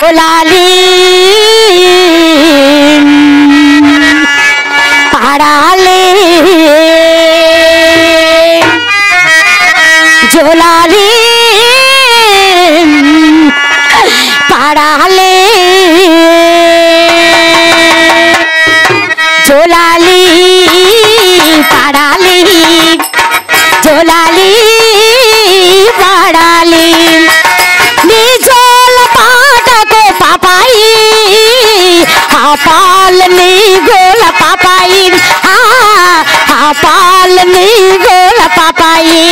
జోలాలి పాడాలి జోలాలి పాడాలి జోలాలి పాడాలి జోలాలి పాడాలి నీ జోల పాటకు పాపాయి ఆ పాలని గోల పాపాయి ఆ పాలని గోల పాపాయి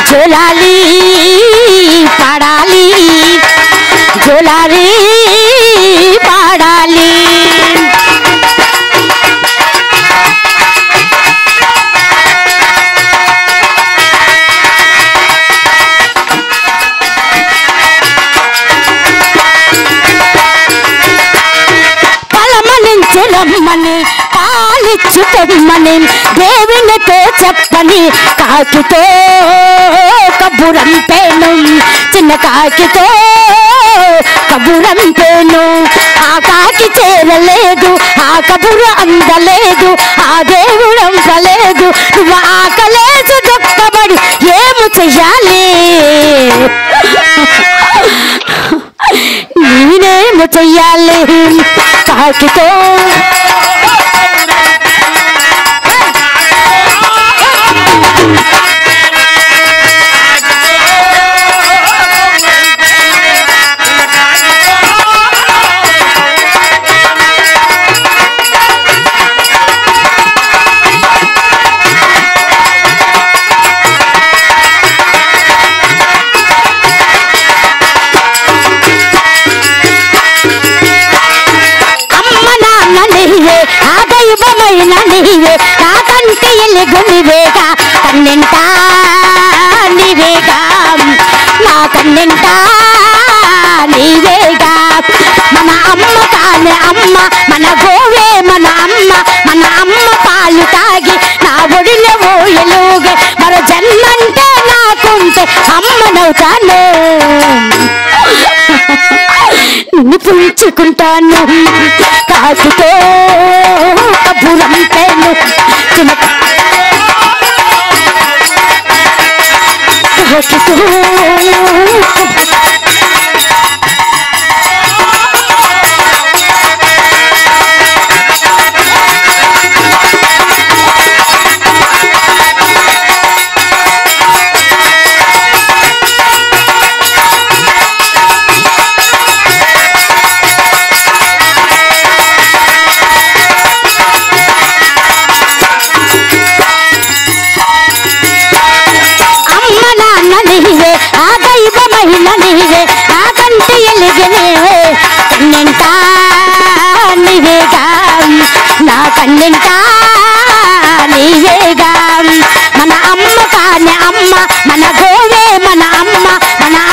జోలాలి పాడాలి జోలాలి పాడాలి రమ్మని పాలిచ్చు తెమ్మని దేవునితో చెప్పని కాకితో కబురంపేను చిన్న కాకితో కబురంపేను ఆ కాకి చేరలేదు ఆ కబురు అందలేదు ఆ దేవుడు అంపలేదు నువ్వు ఆకలేసి దుఃఖపడి ఏమి చెయ్యాలి నేనేమో చెయ్యాలి కాకితో నీవే నా కంటి ఎలుగు నీవేగా కన్నెంటా నీవేగా నా కన్నెంటా నీవేగా మన అమ్మ కాని అమ్మ మన గోవే మన అమ్మ పాలు తాగి నా ఒడిలో ఊయలుగే మరో జన్మంటే నాకుంటే అమ్మనవుతాను నిన్ను పుంచుకుంటాను కాకితో కబురంపేను నీవే నా కంటి ఎలుగనేవే కన్నెంటా నీవేగా నా కన్నెంటా నీవేగా మన అమ్మ కాని అమ్మ మన గోవే మన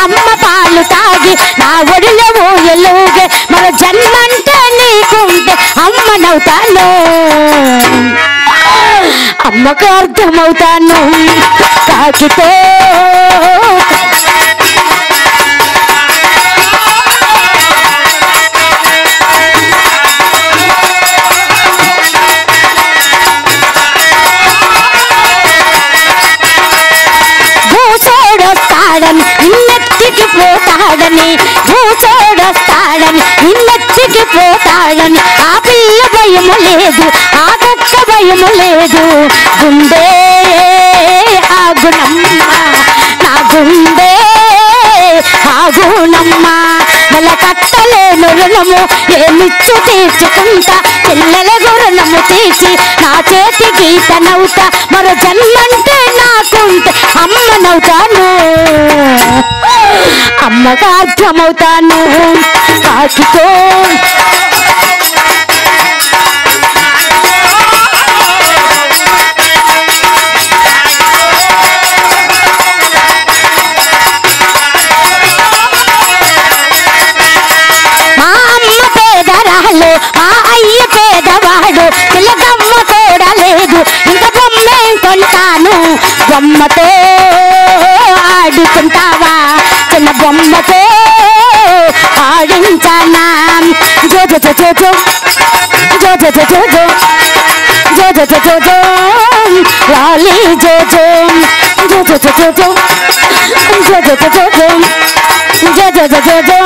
అమ్మ పాలు తాగి నా ఒడిలో ఊయలుగే మరో జన్మంటే నీకుంటే అమ్మనవుతాను అమ్మకు అర్థమవుతాను కాకితో ఇన్నెత్తికి పోతాడని భూచోడొస్తాడని ఇన్నెత్తికి పోతాడని ఆ పిల్ల భయము లేదు ఆ కుక్క భయము లేదు గుండె ఆగునమ్మ నా గుండె ఆగునమ్మ నెల కట్టలేను రుణము ఏమిచ్చు తీర్చుకుంటా పిల్లల రుణము తీసి నా చేతి గీత నవ్వుతా మరో జన్మంటే నాకుంటే అమ్మనవుతాను అమ్మగా అర్థమవుతాను కాకితో మా అమ్మ పేదరాలు మా అయ్య పేదవాడు పిల్లగమ్మ కూడా లేదు ఇంత బొమ్మే కొంటాను బొమ్మతో ఆడుకుంటావా చిన్న బొమ్మతో ఆడు లాలి జో జో జో జో జో జో జో జో జో జో జో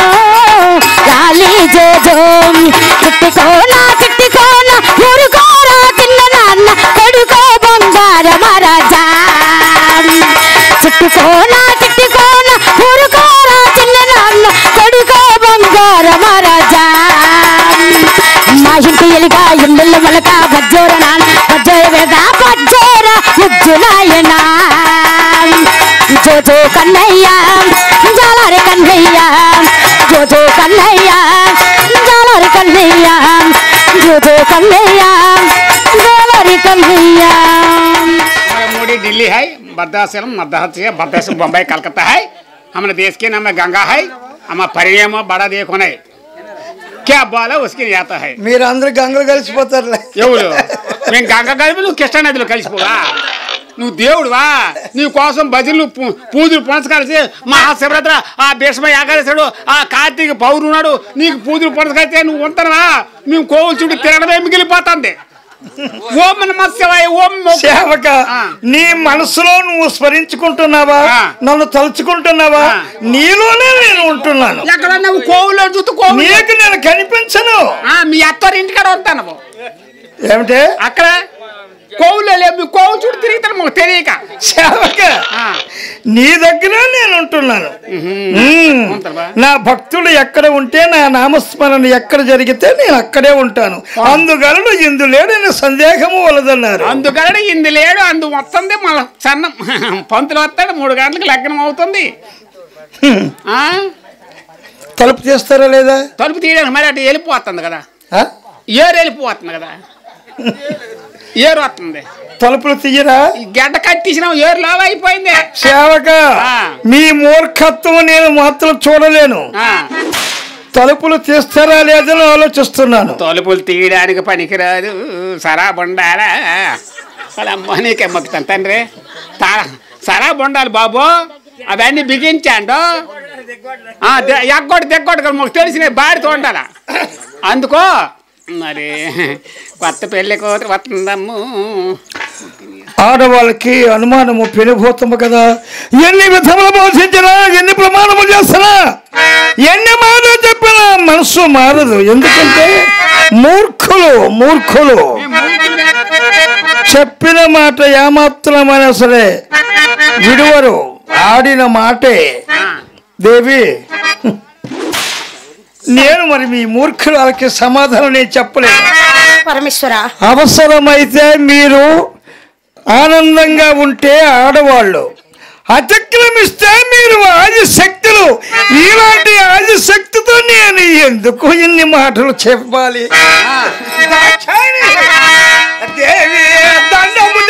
లాలి జో జో చిట్టుకోనా ఊరుకోరా చిన్న నాన్న కొడుకో బంగారమ రాజా చిట్టుకోనా ఊరుకోరా చిన్న నాన్న కొడుకో బంగారమ రాజా మా ఇంటి ఎలుగా ఇందుల మొలక బజ్జోర నాన్న బజ్జోర వేద బజ్జోర ముజ్జులాయన జో కన్నయ్య జాలారి కన్నయ్య జో కన్నయ్య జాలారి కన్నయ్య జో కన్నయ్య జాలారి కన్నయ్య मोदी दिल्ली है भद्राचलम भद्राचलम बम्बई कलकत्ता है हमारे देश के नाम गंगा है हमारा परिणाम बड़ा देखो नहीं क्या बोला उसके आता है మీరు అందరూ గంగలు కలిసిపోతారులే ఎవరు నేను గంగ కలిపి నువ్వు కృష్ణా నదిలో కలిసిపోవా నువ్వు దేవుడువా నీ కోసం భజనలు పూజలు పునస్కరిస్తే మహాశివరాత్రి ఆ భీష్మ ఏకాదశుడు ఆ కార్తీక పౌరున్నాడు నీకు పూజలు పునస్కరిస్తే నువ్వు ఉంటావా మేము కోవులు చుట్టూ తిరగడమే మిగిలిపోతుంది ఓం నమః శివాయ ఓం సేవక నీ మనసులో నువ్వు స్మరించుకుంటున్నావా నన్ను తలుచుకుంటున్నావా నీలోనే నేను ఉంటున్నాను ఎక్కడ నువ్వు కోవులో చూస్తూ నీకు నేను కనిపించను మీ అత్తారు ఇంటికాడ ఉంటాను ఏమిటే అక్కడ కోవులో లేవు కోవు చుట్టూ తిరుగుతాను మాకు తెలియక సేవక నీ దగ్గర నేను ఉంటున్నాను నా భక్తులు ఎక్కడ ఉంటే నా నామస్మరణ ఎక్కడ జరిగితే నేను అక్కడే ఉంటాను అందుగలడు ఇందు లేడని సందేహము వలదన్నారు అందుగలడు ఇందు లేడు అందు వస్తుంది మళ్ళీ సన్న పంతులు వస్తాడు 3 గంటలకు లగ్నం అవుతుంది తలుపు తీస్తారా లేదా తలుపు తీయడానికి మరి అటు వెళ్ళిపోతుంది కదా ఏరు వెళ్ళిపోతుంది కదా ఏరు వస్తుంది తలుపులు తీయరా గడ్డ కట్టేసిన ఏరు లాగా అయిపోయింది సేవక మీ మూర్ఖత్వం నేను మాత్రం చూడలేను తలుపులు తీస్తారా లేదని ఆలోచిస్తున్నాను తలుపులు తీయడానికి పనికిరాదు సరా బొండాలా అమ్మ నీకే మొక్కుతాను తండ్రి సరా బొండాలి బాబు అవన్నీ బిగించాండు ఎగ్గొట్టు మాకు తెలిసిన భార్యతో ఉండాలా అందుకో మరి కొత్త పెళ్లి కోత వస్తుందమ్ము ఆడవాళ్ళకి అనుమానము పెనుభూతము కదా ఎన్ని విధములు బోధించినా ఎన్ని ప్రమాణములు చేస్తున్నా ఎన్ని మాటలు చెప్పినా మనసు మారదు ఎందుకంటే మూర్ఖులు చెప్పిన మాట ఏమాత్రమైనా సరే విడువరు ఆడిన మాటే దేవి నేను మరి మీ మూర్ఖులకి సమాధానం నేను చెప్పలేదు పరమేశ్వర అవసరమైతే మీరు ఆనందంగా ఉంటే ఆడవాళ్ళు అతిక్రమిస్తే మీరు ఆదిశక్తులు ఇలాంటి ఆదిశక్తితో నేను ఎందుకు ఇన్ని మాటలు చెప్పాలి దేవి దండము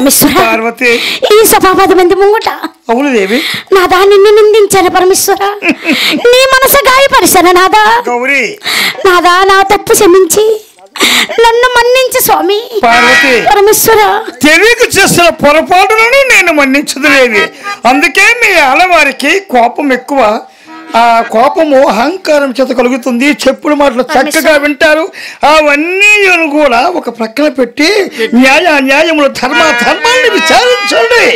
పరమేశ్వర పార్వతి ఈ సభాపతి మంది ముంగుట అవును దేవి నాదా నిన్ను నిందించాను పరమేశ్వర నీ మనసు గాయపరిచాను నాదా గౌరీ నాదా నా తప్పు క్షమించి నన్ను మన్నించు స్వామి పార్వతి పరమేశ్వర తెలియక చేసిన పొరపాటులను నేను మన్నించదులేవి అందుకే మీ ఆడవారికి కోపం ఎక్కువ ఆ కోపము అహంకారం చేత కలుగుతుంది చెప్పుడు మాటలు చక్కగా వింటారు అవన్నీ కూడా ఒక ప్రక్కన పెట్టి న్యాయములు ధర్మాన్ని విచారించండి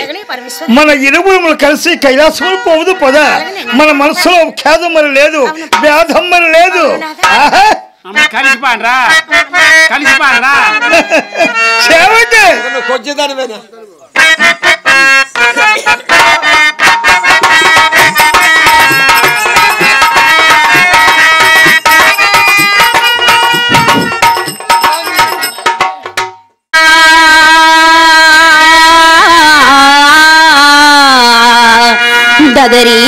మన ఇరువురు కలిసి కైలాసములు పోవదు పద మన మనసులో ఖేదం మరి లేదు భేదం మరి లేదు కలిసిపానరా సేవకే కొంచెం దదరీ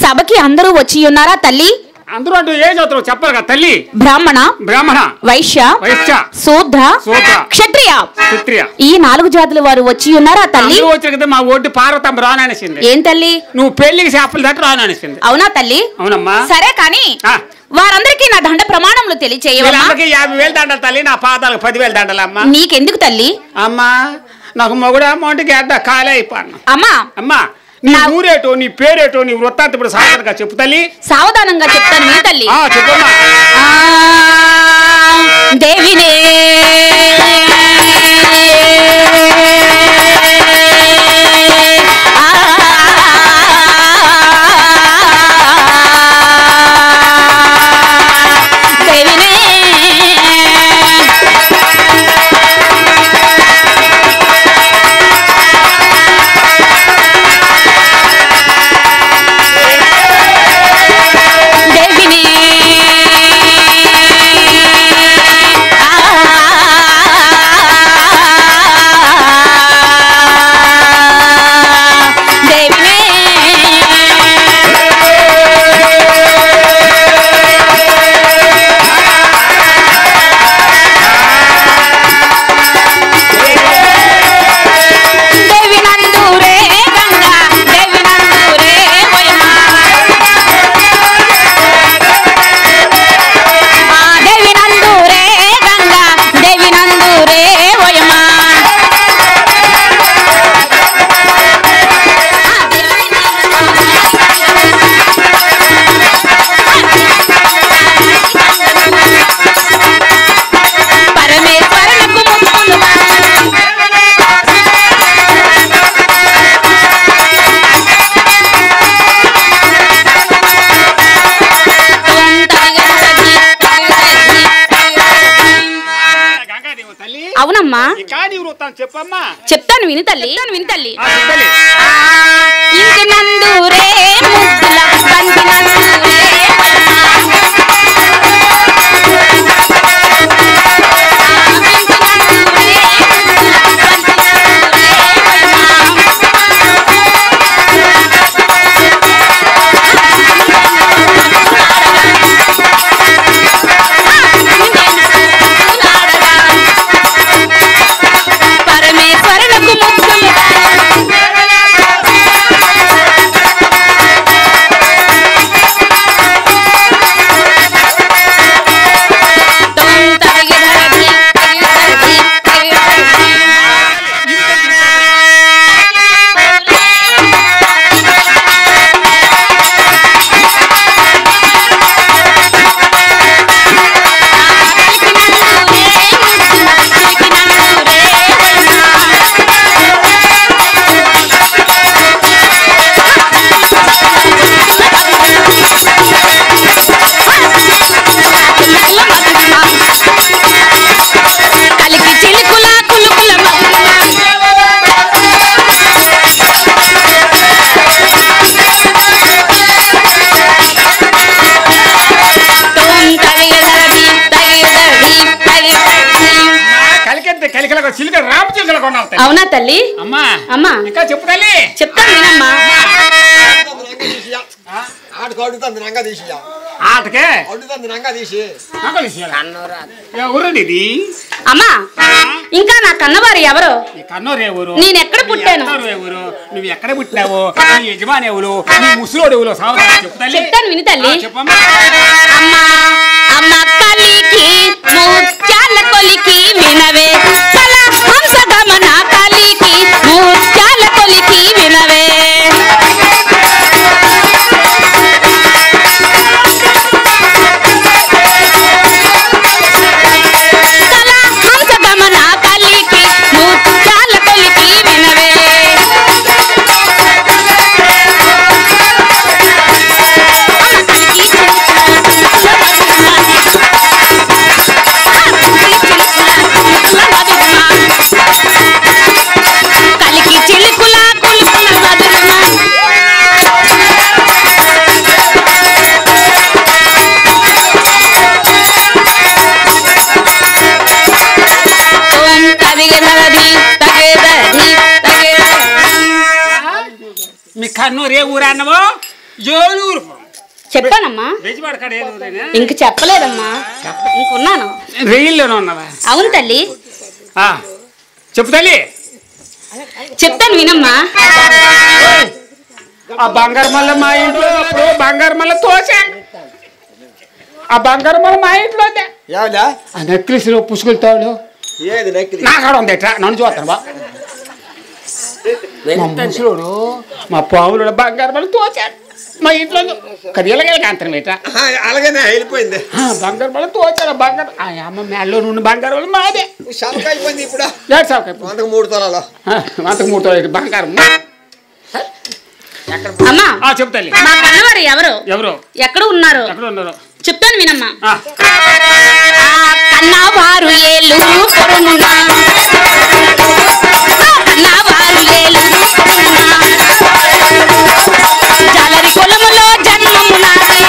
సభకి అందరూ వచ్చి ఉన్నారా తల్లి? అందరూ అంటే ఏ జాతులు చెప్పాలి కదా తల్లి? బ్రాహ్మణ, వైశ్య, శూద్ర, క్షత్రియ ఈ 4 జాతుల వారు వచ్చి ఉన్నారా తల్లి? వచ్చి మా ఓటు పార్వతమ్మ రాననేసింది. ఏం తల్లి? నువ్వు పెళ్లికి చేపలు దాటి రాననేసింది. అవునా తల్లి? అవునమ్మా. సరే కానీ వారందరికీ నా దండ ప్రమాణములు తెలియచేయవమ్మా. 50,000 దండలు తల్లి, నా పాదాలకు 10,000 దండలమ్మా. నీకెందుకు తల్లి? అమ్మా నాకు మొగుడు అమౌంట్కి అడ్డ ఖాళీ అయిపోను. అమ్మా నీ ఊరేటో నీ పేరేటో నీ వృత్తాంతం ఇప్పుడు సావధానంగా చెప్పు తల్లి. సావధానంగా చెప్తాను మీ తల్లి. చెప్పమ్మా. దేవినే దేవినే ఊరు వస్తాను చెప్పమ్మా. చెప్తాను విని తల్లి. ఆ, చెప్పాలి. ఇంటి నందూరే ముద్దుల బంతి నందూరే అవునా తల్లి? అమ్మా అమ్మా ఇంకా చెప్పు తల్లి. చెప్తాను వినమ్మా. ఆటకే ఊరండి అమ్మా. ఇంకా నా కన్నవారు ఎవరు? కన్నూరు ఏ ఊరు? నేను ఎక్కడ పుట్టాను? ఊరు నువ్వు ఎక్కడ పుట్టినావు? నీ యజమాని ఎవరు? నీ ముసలోడు ఎవరు? చెప్తాను విని తల్లి. చెప్పమ్మా. అమ్మా అమ్మ కలికి ముత్యాల కొలికి వినవే హంస గమన కలికి ముత్యాల కొలికి వినవే హంస గమన కలికి ముత్యాల కొలికి వినవే కలికి చిలుకుల కులుకుల మధురమ మీ కన్నూరు ఏ ఊరు అన్నవో? ఏలూరు. చెప్పానమ్మా. బెజవాడ కాడ ఏ ఊరేనా? ఇంక చెప్పలేదమ్మా, ఇంకున్నాను. రైల్లోనే ఉన్నావా? అవును తల్లి. చెప్పు తల్లి. చెప్తాను వినమ్మా. ఆ బంగారు మల్ల మా ఇంట్లో అప్పుడు బంగారు మల్ల తోసా. ఆ బంగారు మల్ల మా ఇంట్లో ఆ నెక్లెస్ లో పుసుకెళ్తాడు. నాకాడ ఉంది ఎట్లా నన్ను చూస్తాను బా. మా ముసలోడు మా పావులు బంగారు మల్ల తోచాడు మా ఇంట్లో. కదిలగలగా అంతరం ఎట్లా అలాగనే వెళ్ళిపోయింది. బంగారు మల్ల తోచాడు. బంగారు అమ్మ మేడలో నుండి బంగారు వాళ్ళు మాదే. అయిపోయింది ఇప్పుడు. అంతకు 3 తొలాలు. అంతకు 3 తొలాలు బంగారం. అమ్మా చెప్తాలి. మా కన్నవారు ఎవరు? ఎవరు ఎక్కడ ఉన్నారు? చెప్తాను వినమ్మా. కన్నవారు ఏలూరు పొరుగునా, కన్నవారు ఏలూరు పొరుగునా, జాలరి కులములో జన్మము నాదే,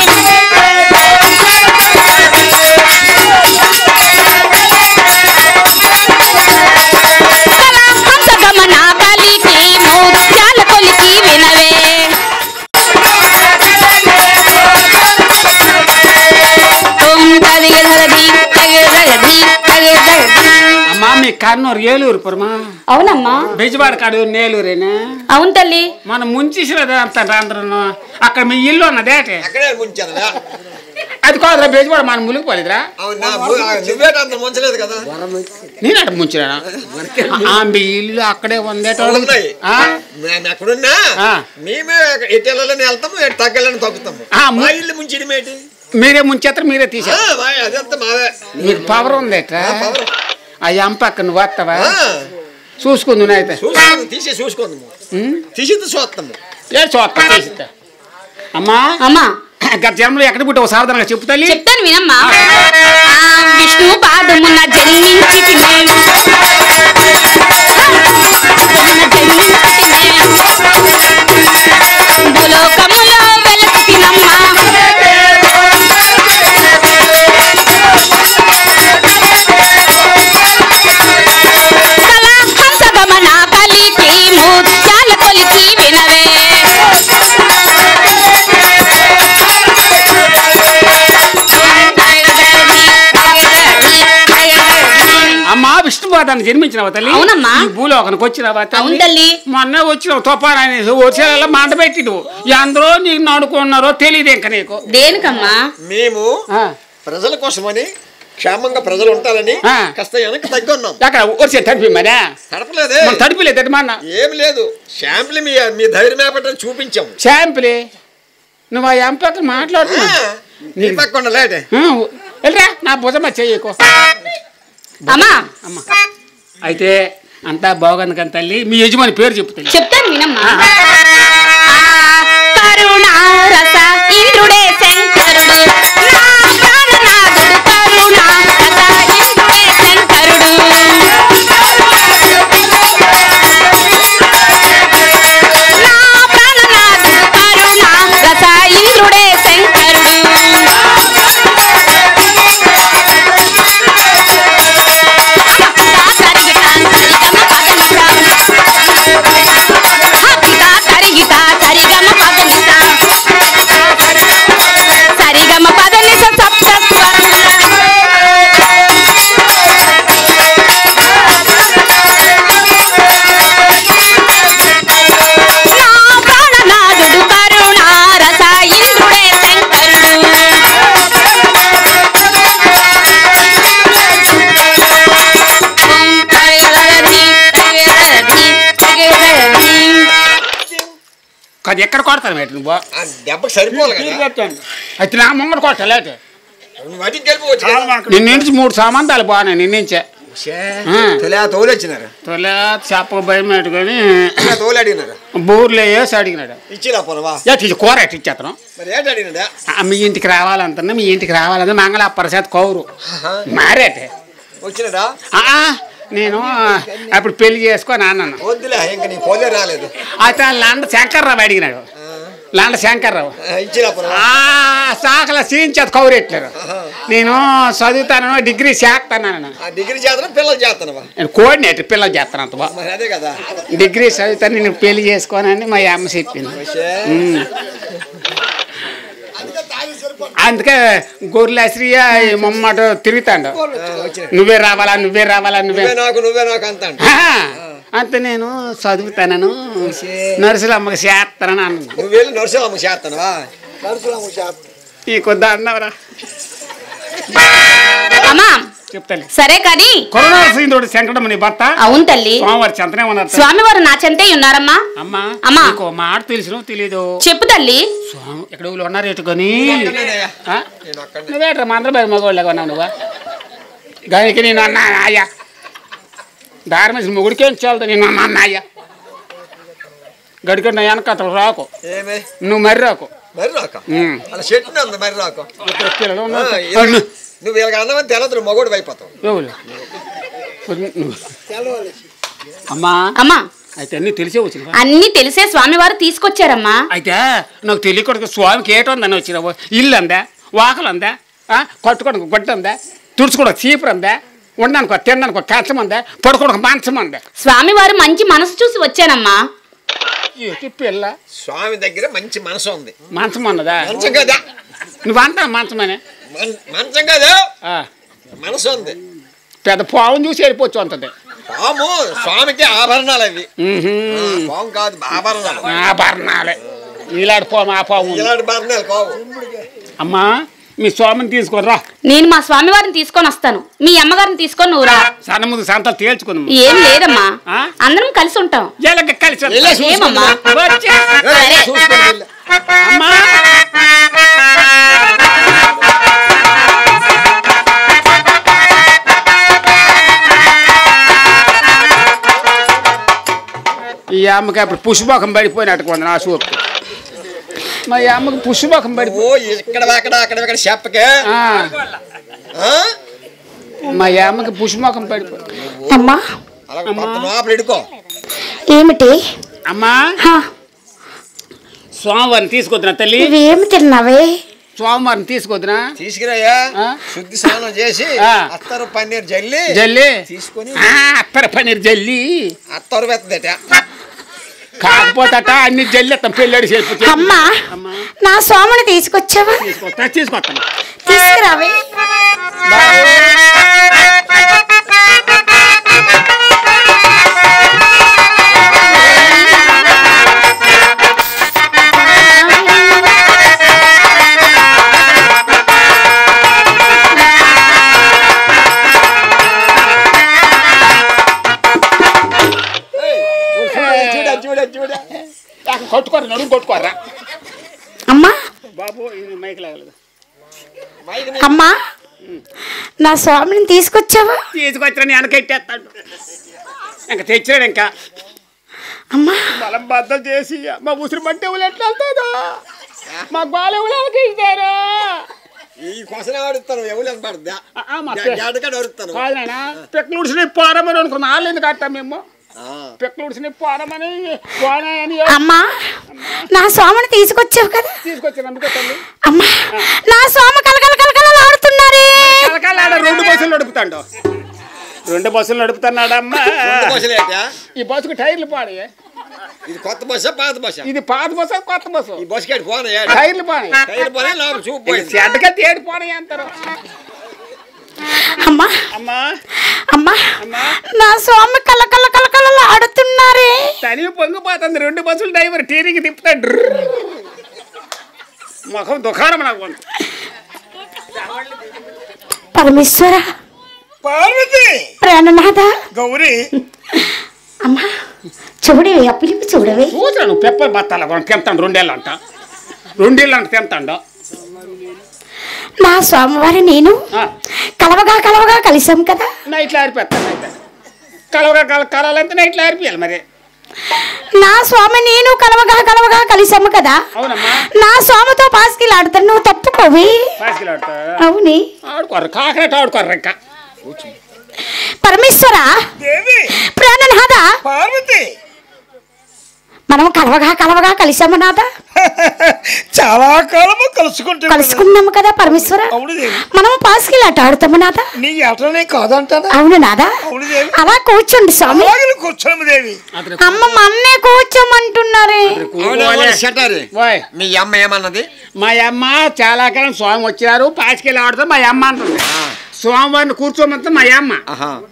హంసగమన కలికి ముత్యాల కొలికి వినవే అమ్మా. మీ కన్నూరు ఏలూరు పురమా? అవునమ్మా. బెజవాడ కాడు నేలూరేనా? అవును తల్లి. మనం ముంచేసిరందరూ అక్కడ మీ ఇల్లు ఉన్నదేటే. అది కాదురా బెజవాడ మనం మునిగిపోలేదురా. నేను అక్కడ ముంచినా. మీ ఇల్లు అక్కడే ఉందేటోళ్ళు. ఎక్కడున్నా మేమే ఎటు వెళ్ళాలని వెళ్తాము, ఎటు తగ్గాలని తగ్గుతాము. మా ఇల్లు ముంచడం ఏంటి? మీరే ముంచేస్తారు, మీరే తీసారు. అదంతా మాదే. మీకు పవర్ ఉందేట్రా? ఆ ఎంపక్క నువ్వు వస్తావా? చూసుకుంది అయితే తీసి చూసుకుందాము. తీసి చూస్తాము. ఏ చూస్తా తీసిస్తా. అమ్మా అమ్మా గత జన్మలో ఎక్కడ పుట్టావు సాధారణంగా చెప్పు తల్లి. చెప్తాను వినమ్మా. విష్ణు పాదమున జన్మించి భూలోకాన్ని జన్మించినావా తల్లి? అవునమ్మా. ఈ భూలోకానికి వచ్చినావా అవును తల్లి. మొన్న వచ్చినావు తుఫాన్ అనేసి వచ్చేలా మంట పెట్టిడు. అందరూ నీకు నడుకున్నారో తెలియదు ఇంకా నీకు. దేనికమ్మా? మేము ప్రజల కోసమని క్షేమంగా ప్రజలు ఉంటారని కాస్త వెనక్కి తగ్గున్నాం. అక్కడ వచ్చే తడిపి మరా తడపలేదే. తడిపిలేదు మన ఏం లేదు. శాంపుల్ మీ ధైర్యం ఏపట్టని చూపించాం. శాంపుల్ నువ్వు ఆ ఎంపక్క మాట్లాడుతున్నా లేటే వెళ్ళరా నా భుజమ చెయ్యకు. అమ్మా అమ్మ అయితే అంతా బాగుంది కానీ తల్లి మీ యజమాని పేరు చెప్తాను. చెప్తాను వినమ్మా. కరుణారస ఇంద్రుడే శంకరుడు అది ఎక్కడ కొడతాను మేట నువ్వు దెబ్బకి సరిపోవాలి అయితే నా ముంగడు కొట్టలేట నిన్న నుంచి 3 సంబంధాలు బాగున్నాయి నిన్నించే తోలొచ్చినారు తొలే చేప భయం పెట్టుకొని తోలు అడిగినారు బూర్లో వేసి అడిగినాడు. ఇచ్చినా పొరవా కూర ఎట్టి ఇచ్చేతను మరి ఏంటి అడిగినాడా? మీ ఇంటికి రావాలంటున్నా మీ ఇంటికి రావాలంటే మంగళ ప్రసాద్ కౌరు మారేటే వచ్చినాడా? నేను అప్పుడు పెళ్లి చేసుకొని అన్నాను. వద్దులే ఇంకా నీ పోలే రాలేదు. అయితే లాండ శంకర్రావు అడిగినాడు. లాండ శంకర్రావు సాకల సీంచేత కౌరెట్లేరు. నేను చదువుతాను డిగ్రీ చేస్తాను. డిగ్రీ చేస్తాను పిల్లలు చేస్తాను. నేను కోఆర్డినేటర్ పిల్లలు చేస్తాను. అంత బాగా అదే కదా డిగ్రీ చదువుతాను నేను పెళ్లి చేసుకోనని మా అమ్మ చెప్పింది. అందుకే గొర్రెశ్రీయ మొమ్మట తిరుగుతాడు. నువ్వే రావాలా నువ్వే రావాలా నువ్వే నాకు అంత నేను చదువుతాను నర్సులమ్మకి చేస్తానని అన్నా. నువ్వు వెళ్ళి నర్సులమ్మకి చేస్తానవా? ఈ కొద్ది అన్నవరా చెప్తాను. సరే కానీ కరుణారసింహుడు శంకరమణి భర్త. అవును తల్లి. స్వామివారి చెంతనే ఉన్నారు. స్వామివారు నా చెంతే ఉన్నారమ్మా. అమ్మా అమ్మా మాట తెలిసిన తెలీదు. చెప్పు తల్లి. స్వామి ఎక్కడ ఉన్నారు ఎటుకొని నువ్వేట్రా మందర బయట మగవాళ్ళగా ఉన్నావు నువ్వా? దానికి నేను అన్నా అయ్యా దారిమేసి మొగుడికేం చాలదు నేను అన్నా అయ్యా గడికన్నా వెనక అతను రాకు నువ్వు మర్రి రాకు నువ్వు ఇలా అన్నమని తెలదు మగోడు అయిపోతావు. అమ్మా అమ్మా అయితే అన్ని తెలిసే వచ్చిన అన్ని తెలిసే స్వామివారు తీసుకొచ్చారమ్మా. అయితే నాకు తెలియకూడదు స్వామికి ఏటోందని వచ్చినావు. ఇల్లు అందా వాకలు అందా కట్టుకోవడానికి గొడ్డ అందా తుడుచుకోవడానికి చీపురు అందా ఉండడానికి తినడానికి కంచం అందా పడుకోవడానికి మంచం అందా. స్వామివారు మంచి మనసు చూసి వచ్చానమ్మా. పిల్ల స్వామి దగ్గర మంచి మనసు ఉంది. మంచం అన్నదా? మంచం కదా నువ్వంతా మంచమనే మంచం కాదు మనసు ఉంది. పెద్ద పావును చూసి వెళ్ళిపోవచ్చు అంతది. పాము స్వామికి ఆభరణాలు అవి. పాము కాదు ఆభరణాలు. ఆభరణాలే ఇలాంటి పాము ఆ పాము ఇలాంటి ఆభరణాలు కావు. అమ్మా మీ స్వామిని తీసుకొని రా. నేను మా స్వామి వారిని తీసుకొని వస్తాను. మీ అమ్మగారిని తీసుకొని నువ్వు రా. సన్న ముందు సంతలు తేల్చుకుందాం. ఏం లేదమ్మా అందరం కలిసి ఉంటాం. కలిసి ఏమమ్మా అమ్మా ఈ అమ్మకి అప్పుడు పుష్పకం పడిపోయినట్టు కొంత నా సూపు. మా అమ్మకి పుష్పకం పడిపో ఇక్కడ అక్కడ చెప్పకే మా అమ్మకి పుష్పకం పడిపో. అమ్మా ఏమిటి అమ్మా స్వామివారిని తీసుకొద్దునా తల్లి? ఏమి తిన్నావే? స్వామివారిని తీసుకొద్దునా? తీసుకురాయా శుద్ధి స్నానం చేసి అత్తరు పన్నీర్ జల్లి తీసుకొని అత్తరు పన్నీర్ జల్లి అత్తరు పెద్దట కాకపోతే అన్ని జల్లేస్తాం పెళ్ళాడు చేసి. అమ్మా నా స్వామిని తీసుకొచ్చావా? తీసుకొస్తాను తీసుకురావే. కొట్టుకోరు నడుము కొట్టుకోరా అమ్మా బాబు ఇది మైక్ లాగలేదు అమ్మా నా స్వామిని తీసుకొచ్చావా తీసుకొచ్చిన వెనకెట్టేస్తాడు ఇంకా తెచ్చినాడు ఇంకా అమ్మా బలం బద్దలు చేసి మా ఉసిరి మట్టి ఎవరు ఎట్లా వెళ్తాడు మా బాల ఎవరు ఇస్తారు ఈ కోసం అడుగుతాను ఎవరు పడద్దా అడుగుతాను కాదైనా పెక్కలు ఉడిసిన పోరమని అనుకున్నా వాళ్ళు ఎందుకు కట్టాం మేము పెక్కలు ఉడిసిన పోరమని పోనాయని అమ్మా నా స్వామిని తీసుకొచ్చావు కదా తీసుకొచ్చాను అందుకొచ్చాను అమ్మా నా స్వామి కలకలలాడుతున్నారే రెండు బస్సులు నడుపుతాడు రెండు బస్సులు నడుపుతున్నాడమ్మా ఈ బస్సుకు టైర్లు పాడే ఇది కొత్త బస్సా పాత బస్సా ఇది పాత బస్సు కొత్త బస్సు ఈ బస్సు పోనీ టైర్లు పాడే టైర్లు పోనీ లోపల చూపు చెడ్డగా తేడు పోనీ అంటారు అమ్మా అమ్మా అమ్మా నా స్వామి కలకలలాడుతున్నారే తని పొంగిపోతుంది రెండు బస్సులు డ్రైవర్ టీరికి తిప్పుతాడు ముఖం దుకాణం నాకు పరమేశ్వర పార్వతి ప్రాణనాథ గౌరీ అమ్మా చూడవే ఆ పిలుపు చూడవే చూసాను పెప్పర్ బత్తాల తింటాను రెండేళ్ళంట తింటాడు నా స్వామివారి నేను కలవగా కలిసాం కదా నైట్లో ఆరిపోతాను అయితే కలవాలంటే నైట్లో ఆరిపోయాలి మరి నా స్వామి నేను కలవగా కలిసాము కదా అవునమ్మా నా స్వామితో పాస్కిల్ ఆడతాను నువ్వు తప్పుకోవి పాస్కిల్ ఆడతా అవుని ఆడుకోరు కాకరెట్ ఆడుకోరు ఇంకా పరమేశ్వర దేవి ప్రాణనాథ పార్వతి మనం కలవగా కలిసాము నాథ చాలా కాలము కలుసుకున్నాము కదా పరమేశ్వర అవును దేవి మనం పాస్కిల్ ఆట ఆడతాము నాథ నీ ఆటలనే కాదంటానా అవును నాథ అవును దేవి అలా కూర్చోండి స్వామి కూర్చోము దేవి అమ్మ మన్నే కూర్చోమంటున్నారే మీ అమ్మ ఏమన్నది మా అమ్మ చాలా కాలం స్వామి వచ్చారు పాస్కిల్ ఆడుతూ మా అమ్మ అంటుంది స్వామివారిని కూర్చోమంటే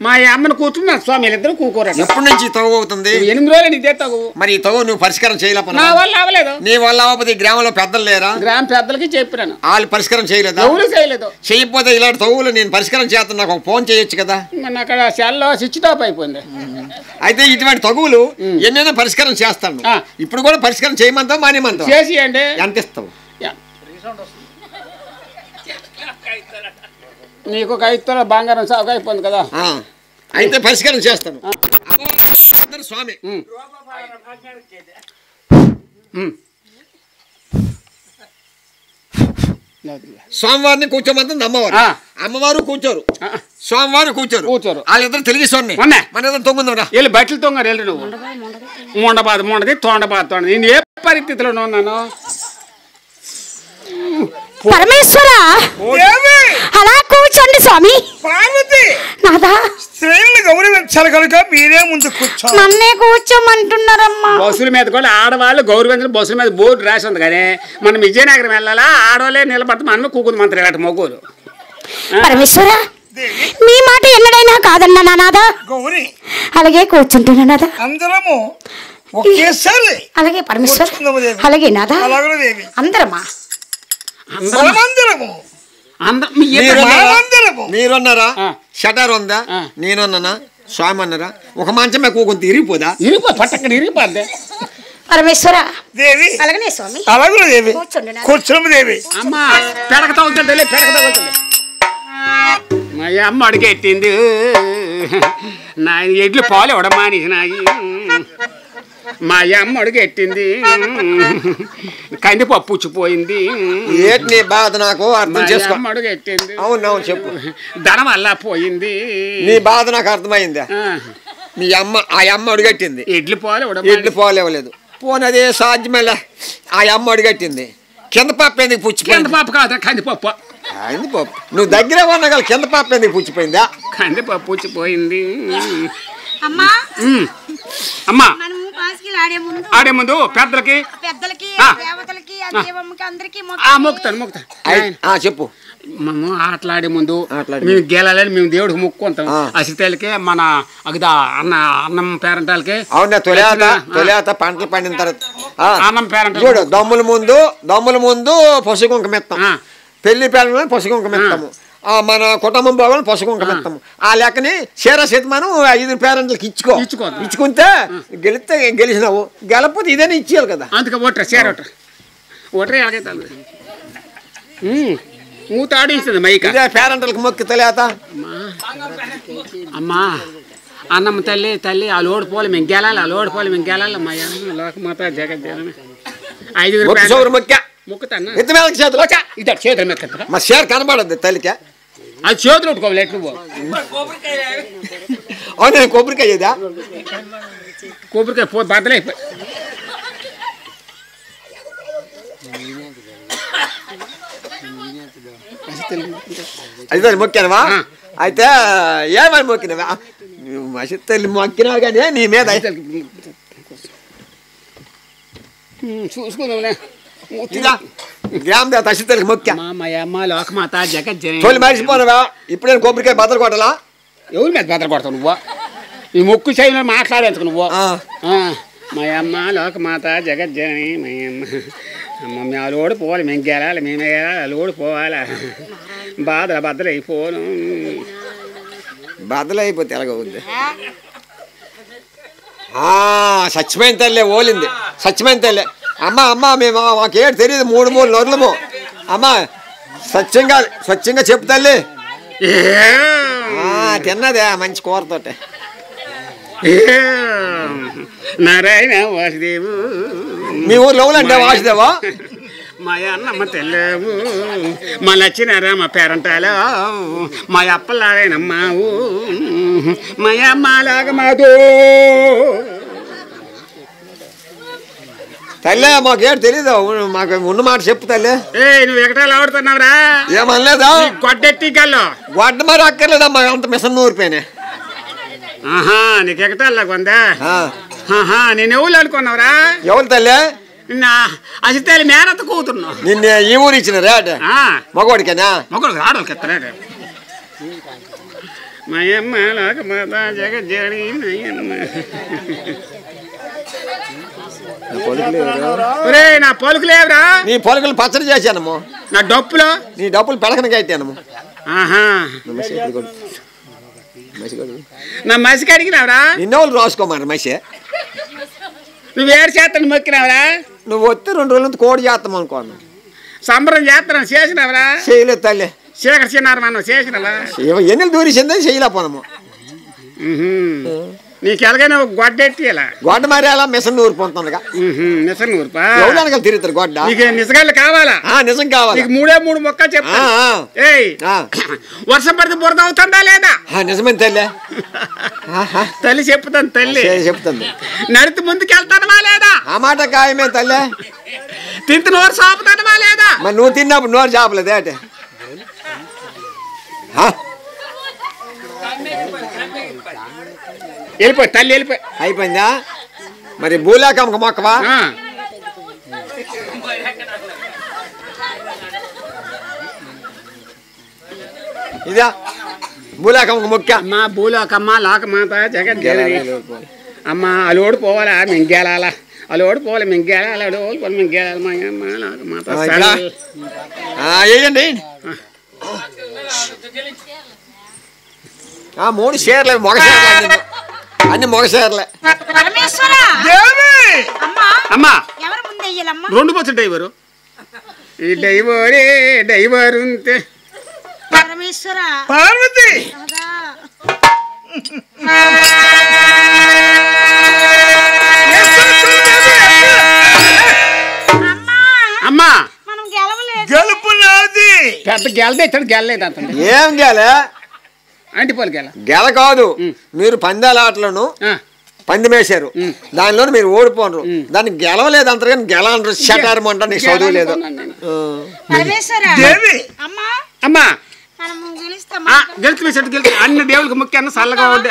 మా అమ్మని కూర్చొని నా స్వామి వీళ్ళిద్దరు కూకోరండి ఎప్పటి నుంచి తగు అవుతుంది 8 రోజులు ఇదే తగు మరి ఈ తగు నువ్వు పరిష్కారం చేయలేకపోయినా నా వల్ల అవ్వలేదు నీ వల్ల అవ్వకపోతే ఈ గ్రామంలో పెద్దలు లేరా గ్రామ పెద్దలకి చెప్పాను వాళ్ళు పరిష్కారం చేయలేదా ఎవరు చేయలేదు చేయకపోతే ఇలాంటి తగులు నేను పరిష్కారం చేస్తాను నాకు ఒక ఫోన్ చేయొచ్చు కదా మన అక్కడ సెల్లో స్విచ్ టాప్ అయిపోయింది అయితే ఇటువంటి తగులు ఎన్నైనా పరిష్కారం చేస్తాను ఇప్పుడు కూడా పరిష్కారం చేయమంటావు మానేమంటావు చేసి అండి ఎంత ఇస్తావు నీకు ఒక 5 తులాల బంగారం సాగు అయిపోయింది కదా అయితే పరిష్కారం చేస్తాను స్వామి స్వామివారిని కూర్చోమంటుంది అమ్మవారు అమ్మవారు కూర్చోరు స్వామివారు కూర్చోరు వాళ్ళిద్దరు తెలుగు స్వామి మన ఇద్దరు తొంగుందా వెళ్ళి బట్టలు తొంగారు వెళ్ళి నువ్వు మొండది తోండబాద నేను ఏ పరిస్థితిలో ఉన్నాను పరమేశ్వర అలా కూర్చోండి స్వామి పార్వతి నాదా స్త్రీలను గౌరవించాలి కనుక మీరే ముందు కూర్చో నన్నే కూర్చోమంటున్నారమ్మా బస్సుల మీద కూడా ఆడవాళ్ళు గౌరవించిన బస్సుల మీద బోర్డు రాసి ఉంది కానీ మనం విజయనగరం వెళ్ళాలా ఆడవాళ్ళే నిలబడతాం మనమే కూకుదు మంత్రి ఇలాంటి మొగ్గులు పరమేశ్వర మీ మాట ఎన్నడైనా కాదన్నా నాదా గౌరీ అలాగే కూర్చుంటున్నా నాదా అందరము ఒకేసారి అలాగే పరమేశ్వర అలాగే నాదా అందరమా మీరున్నారా షటర్ ఉందా నేనున్నానా స్వామి అన్నారా ఒక మంచం కొంత ఇరిగిపోదా పట్టక్కడ ఇరిగిపోద్ది పరమేశ్వర దేవి అలాగనే స్వామి అలాగే దేవి కూర్చోము దేవి అమ్మ పెడక తగులుతుంది మా అమ్మ అడిగెట్టింది నా ఎడ్లు పాలు ఇవ్వడం మానేసినాయి మా అమ్మ అడుగెట్టింది కందిపప్పు పుచ్చిపోయింది ఏంటి బాధ నాకు అర్థం చేసుకో అడుగెట్టింది అవునవును చెప్పు ధనం అల్లా పోయింది నీ బాధ నాకు అర్థమైందా మీ అమ్మ ఆ అమ్మ అడుగట్టింది ఎడ్లు పాలు ఇవ్వలేదు పోనదే సాధ్యమేలా ఆ అమ్మ అడుగట్టింది కింద పప్పు ఎందుకు పుచ్చిపోయింది కింద పప్పు కాదు కందిపప్పు కందిపప్పు నువ్వు దగ్గర ఉన్న కింద పప్పు ఎందుకు పుచ్చిపోయిందా కందిపప్పు పుచ్చిపోయింది అమ్మా అమ్మా ఆడే ముందు పెద్దలకి మొక్కుతాను చెప్పు మేము ఆటలాడే ముందు మేము గెలాలని మేము దేవుడికి మొక్కుంటాం అసితలకి మన అగదా అన్నం పేరంటాలకి అవునా తొలేత పంటలు పండిన తర్వాత అన్నం పేరంట చూడు దమ్ముల ముందు పసుపు కుంకుమ ఎత్తాం పెళ్లి పేరంలో పసుపు కుంకుమ ఎత్తాము మన కుటుంబం బాగోని పసుకుంక పెడతాము ఆ లెక్కని చీర శతమానం 5 పేరెంట్లకి ఇచ్చుకుంటే గెలిస్తే గెలిచినావు గెలకపోతే ఇదేనే ఇచ్చేయాలి కదా అందుకే ఓటర్ చీర ఓటర్ ఎలాగైతే మూత ఆడించింది మైక్ ఇదే పేరెంట్లకు మొక్కి తెలియత అమ్మా అన్నమ్మ తల్లి తల్లి ఆ లోడిపోలు మేము గెలాలి ఆ లోడిపోలు మేము గెలాలి మా లోకమాత జగజ్జనని 5 మొక్క మొక్కుతాను ఎత్తి మీద చేతులు ఇద్దరు చేతుల మీద మా షేర్ కనబడద్దు తల్లికి అది చేతులు ఉట్టుకోవాలి నువ్వు అవును కొబ్బరికాయ ఇదా కొబ్బరికాయ బద్దలైపోయి అయితే మొక్కానవా అయితే ఏమని మొక్కినవా మసి తల్లి మొక్కినావు కానీ నీ మీద చూసుకుందాంలే గ్రామ దేవత అసితల్లికి మొక్కా అమ్మ లోకమాత జగజ్జనని తోలి మరిచిపోనవా ఇప్పుడే కొబ్బరికాయ బద్దలు కొట్టాలా ఎవరి మీద బద్దలు కొడతావు నువ్వు ఈ మొక్కు చేయని మాట్లాడేందుకు నువ్వు మా అమ్మ లోకమాత జగజ్జనని మా అమ్మ మేము అలోడు పోవాలి మేము గెలాలి మేమే గెలాలి అలోడు పోవాలి బద్దలు అయిపోను బద్దలు అయిపోతే ఎలాగవుద్ది సత్యమైన తల్లి ఓలింది సత్యమైన తల్లి అమ్మ మేము మాకేడు తెలియదు 3 నొర్లము అమ్మ స్వచ్ఛంగా చెప్పు తల్లి తిన్నదే మంచి కూరతోటే నారాయణ వాసుదేవు మీ ఊర్లో ఎవరంటే వాసుదేవా మా అన్నమ్మ తెల్లవు మా లచ్చినారా మా పేరంటాలో మా అప్పలారాయణమ్మావు మా అమ్మలాగా మాతో తల్లే మాకేడు తెలీదు మాకు ఉన్న మాట చెప్పు తల్లి నువ్వు ఎక్కడాలు ఆడుతున్నావురా ఏమనలేదా గొడ్డెట్టి కల్లో గొడ్డ మరి అక్కర్లేదమ్మా అంత మిషన్ ఊరిపోయినా నీకు ఎక్కటాలా కొందా నేను ఎవరు అనుకున్నావురా ఎవరు తల్లి అసితల్లి మేనత్త కూతురున్నావు నిన్న ఈ ఊరు ఇచ్చిన రేట్ మగవాడికేనా మగవాడికి ఆడవాళ్ళకి ఎత్తరాడు మయమ్మ లోకమాత జగజ్జనని నా పలుకు లేవురా నీ పలుకులు పచ్చడి చేశానము నా డప్పులు నీ డప్పులు పెడకనగా అయితానము నా మసికి అడిగినావురా నిన్నోళ్ళు రాసుకోమన్నారు మసి నువ్వు ఏడు చేస్తాను మొక్కినావురా నువ్వు వస్తే 2 రోజుల నుంచి కోడి చేస్తాం అనుకోను సంబరం చేస్తాను చేసినావురా చేయలేదు తల్లి శేఖర్ చిన్నారు మనం చేసినావా ఎన్ని దూరిసిందని చేయలేకపోనము నీకు ఎలాగైనా గొడ్డెట్టి ఇలా గొడ్డ మరి అలా మిషన్ ఊరిపోతుండగా మిషన్ ఊరిపా ఎవరికి తిరుగుతారు గొడ్డ నీకు నిజగాళ్ళు కావాలా నిజం కావాలి నీకు 3 మొక్కలు చెప్తా వర్షం పడితే బురద అవుతుందా లేదా నిజమే తల్లి తల్లి చెప్తాను తల్లి చెప్తాను నడితే ముందుకు వెళ్తానవా లేదా ఆ మాట ఖాయమే తల్లి తింత నోరు సాపుతానవా లేదా మరి నువ్వు తిన్నప్పుడు నోరు చాపలేదు అంటే వెళ్ళిపోయి తల్లి వెళ్ళిపోయి అయిపోయిందా మరి భూలేకమ్మకు మొక్కవా ఇదా భూలేకమ్మకు మొక్క అమ్మ భూలోకమ్మ లోకమాత జగజ్జనని అమ్మ అలోడు పోవాలా మేము గెలాలా అలోడు పోవాలి మేము గెలాలి అలోడు పోవాలి మేము గెలాలి మా అమ్మ లోకమాత వేయండి 3 షేర్లే మగ షేర్లే అన్ని మగ షేర్లే అమ్మా 2 బస్సు డ్రైవరు ఈ డ్రైవర్ ఉంటే పార్వతి అమ్మా గెలుపు నాది పెద్ద గెలదే ఇతడు గెలలేదు అంత ఏం గెలే అంటిపోలు గెల కాదు మీరు పందాల ఆటలను పందెమేశారు దానిలో మీరు ఓడిపోనరు దాన్ని గెలవలేదు అంటారు కానీ గెల అంటారు షటారం అంటారు నీకు చదువు లేదు అమ్మా గెలుచు అన్ని దేవుడికి మొక్కాను చల్లగా ఉంది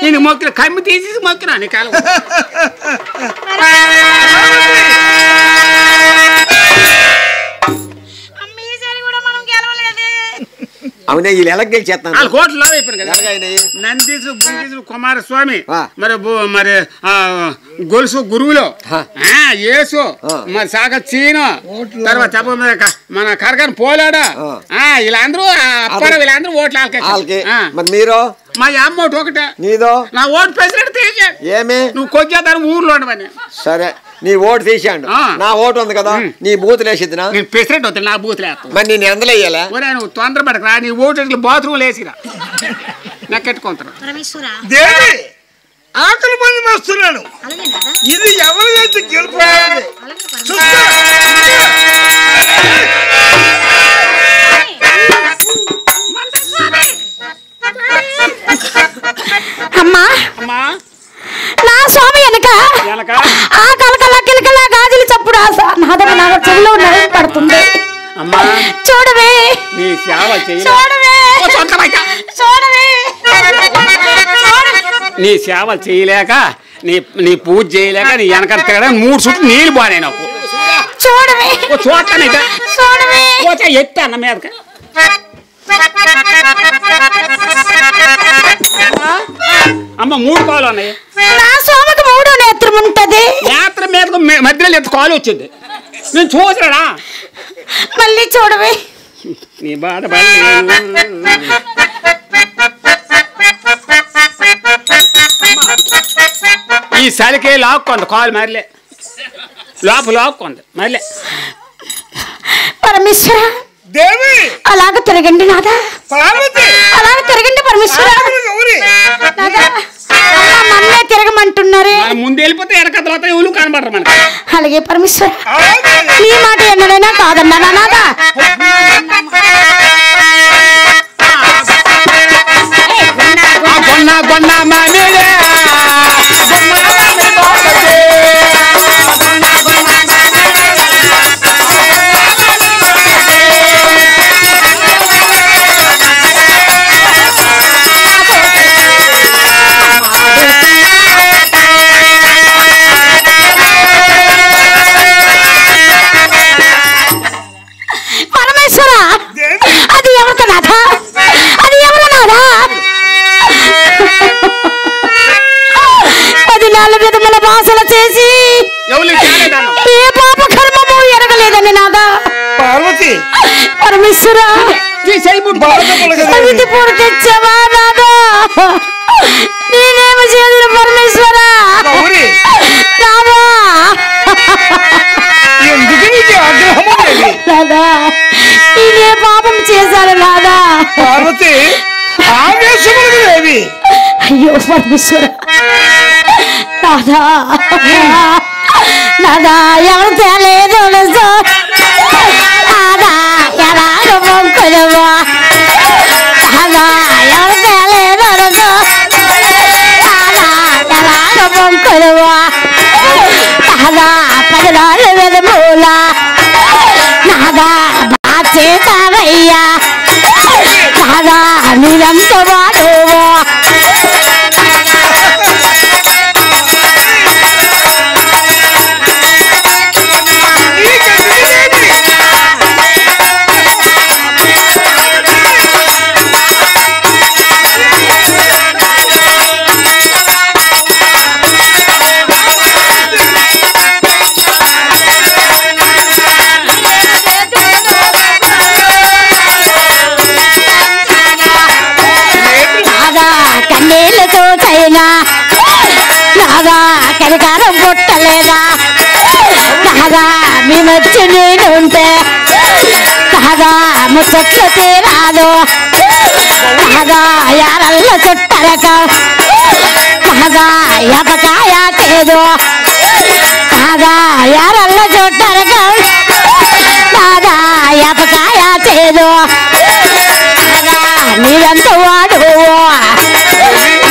నేను మొక్కిన కమ్మి తీసి మొక్కినా నీ కాలం అవునే వీళ్ళు ఎలాగ చేస్తాను వాళ్ళు కోట్లు అయిపోయింది కదా. నందీసు బుందీసు కుమారస్వామి మరి గొలుసు గురువులు యేసు మరి సాగ చీను తర్వాత చెప్ప మన కరగని పోలాడా వీళ్ళందరూ అప్పాడ వీళ్ళందరూ ఓట్లు వాళ్ళకి. మరి మీరు మా అమ్మ ఓటు ఒకటే నీదో నా ఓటు ప్రెసిడెంట్ తీసాడు. ఏమి నువ్వు కొంచెం ఊర్లో ఉండవని. సరే నీ ఓటు తీసాడు నా ఓటు ఉంది కదా నీ బూతులు వేసిద్దినా నేను ప్రెసిడెంట్ అవుతాను నా బూతులు వేస్తాను. మరి నేను ఎందులో వేయాలా నువ్వు తొందరపడకరా నీ ఓటు బాత్రూమ్ వేసిరా నెక్కెట్టుకుంటాను. దేవి ఆకలి పని వస్తున్నాను ఇది ఎవరిదైతే గెలుపు అమ్మా నా స్వామి వెనక ఆ కలకల కిలకల గాజులు చప్పుడు నా చెవిలో పడుతుంది. చూడవే నీ సేవ చేయలేక నీ పూజ చేయలేక నీ వెనక తిరగడం 3 చుట్టూ నీళ్ళు బానే నాకు. చూడవే చూడవే ఎత్తా అన్న మీదకి అమ్మ 3 కాలు ఉన్నాయి. నా స్వామికి 3వ నేత్రం ఉంటది. నేత్రం మీదకు మధ్యలో ఎంత కాలు వచ్చింది నేను చూసాడా. మళ్ళీ చూడవే నీ బాధ ఈ సలికే లాక్కుంది కాలు మరలే లోపల లాక్కుంది మరలే. పరమేశ్వర దేవి అలాగ తిరగండి నాదా. అలాగ తిరగండి పరమేశ్వర. మన్నే తిరగమంటున్నారే. ముందు వెళ్ళిపోతే వెనక తర్వాత ఎవరు కనబడరు మనకి. అలాగే పరమేశ్వర నీ మాట ఎన్నడైనా కాదన్నా నాదా. అది ఎవరు నాదా అది ఎవరు నాదా. 14 విధముల భాషలు చేసి ఏ పాప కర్మము ఎరగలేదని నాదా. పార్వతి పరమేశ్వర సవితి పూడు తెచ్చావా నాదా. నేనేమి చేసిన పరమేశ్వర నాదా. నాదా నేనే పాపం చేశాను నాదా. పార్వతి ఆవేశములదేవి. అయ్యో పరమేశ్వర నాదా నాదా ఎవరు తేలేదు నాదా ఎలాగ మొక్కులువా నాదా ఎవరు తేలేదు నాదా ఎలాగ మొక్కులువా నాదా 14 విధముల నాదా బాచేతావయ్యా నాదా నీరంత వాడువో. నాదా కరికారం పుట్టలేదా నాదా మీ మధ్య నేనుంటే నాదా ముచ్చట్లు తీరాదు నాదా యారల్ల చుట్టరక నాదా ఎపకాయ తేదు నాదా యారల్ల చుట్టరక నాదా ఎపకాయ తేదు నాదా నీరంత వాడు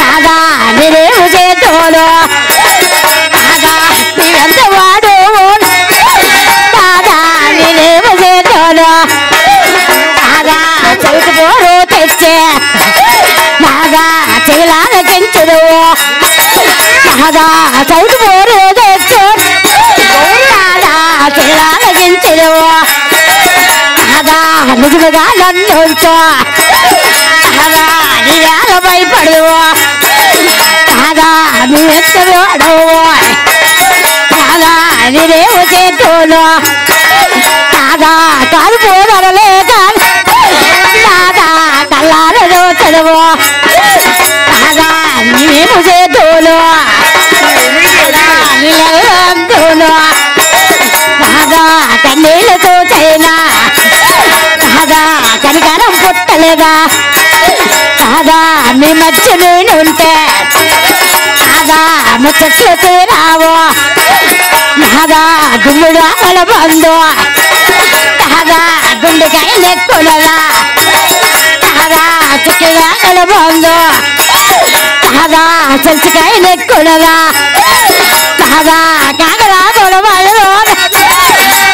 నాదా నేనేము చేతోను నాదా నీరంత వాడు నాదా నేనేము చేతోను నాదా చవిటి పోరు తెచ్చే నాదా చెవిలాగా కెంచుడు నాదా చవిటి పోరు తెచ్చు నాదా చెవిలాగా కెంచుడు నాదా నిజముగా నన్ను నీవేళ భయపడు కాదా నువ్వెత్తవాడవు కాదా నేనేమో చేతును కాదా కలుపుదలే కాదా కల్లారో చదువు కాదా నేనేమో చేతును కాదా కన్నీళ్ళతో చైనా కాదా కనికరం పుట్టలేదా కాదా మీ మధ్య నేనుంటే కాదా ముచ్చట్లు తీరావు కాదా గుమ్ముడు అమల బంధు కాదా గుండెకాయ నెక్కులదా కాదా చుక్కిగా కలబందు కాదా చెంచుకాయ నెక్కులదా కాదా కాకరా గొడవలు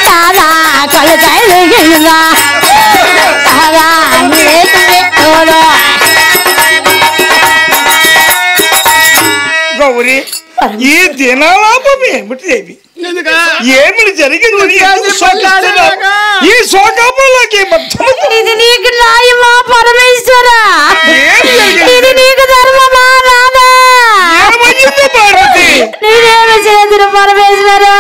కాదా కళ్ళకాయలు గిల్లుదా కాదా గౌరీ ఈ దినాలాపం ఏమిటి దేవి ఏమిటి జరిగింది ఈ శోకాపంలోకి ఇది నీకు న్యాయమా పరమేశ్వరా ఇది నీకు ధర్మమా రాదా పార్వతి నేనేమి చేతులు పరమేశ్వరా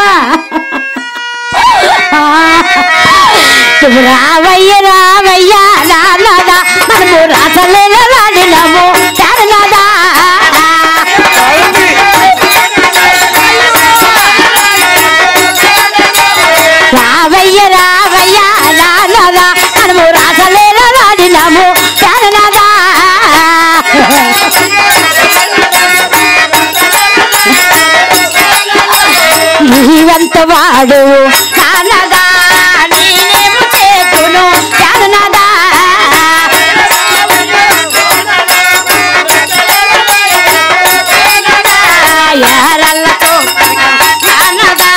రావయ్య రావయ్య నాదా మనము రాసలేన రాడినాము చారనాదా రావయ్య రావయ్య నాదా మనము రాసలేన రాడినాము చారనాదా నీవంత వాడు కానదా నేనేమో చేతును కానదా యారల్లతో కానదా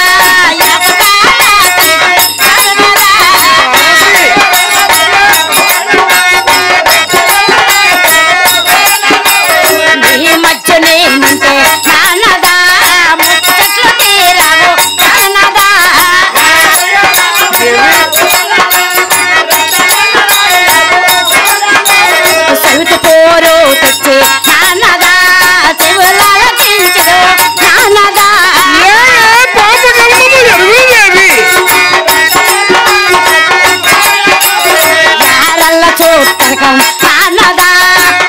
నీ మధ్య నేనుంటే కానదా ముచ్చట్లు తీరావు కానదా సవితి పోరు తెచ్చి కానదా చెవులకించరు కానదా యారల్ల చూత్తకం కానదా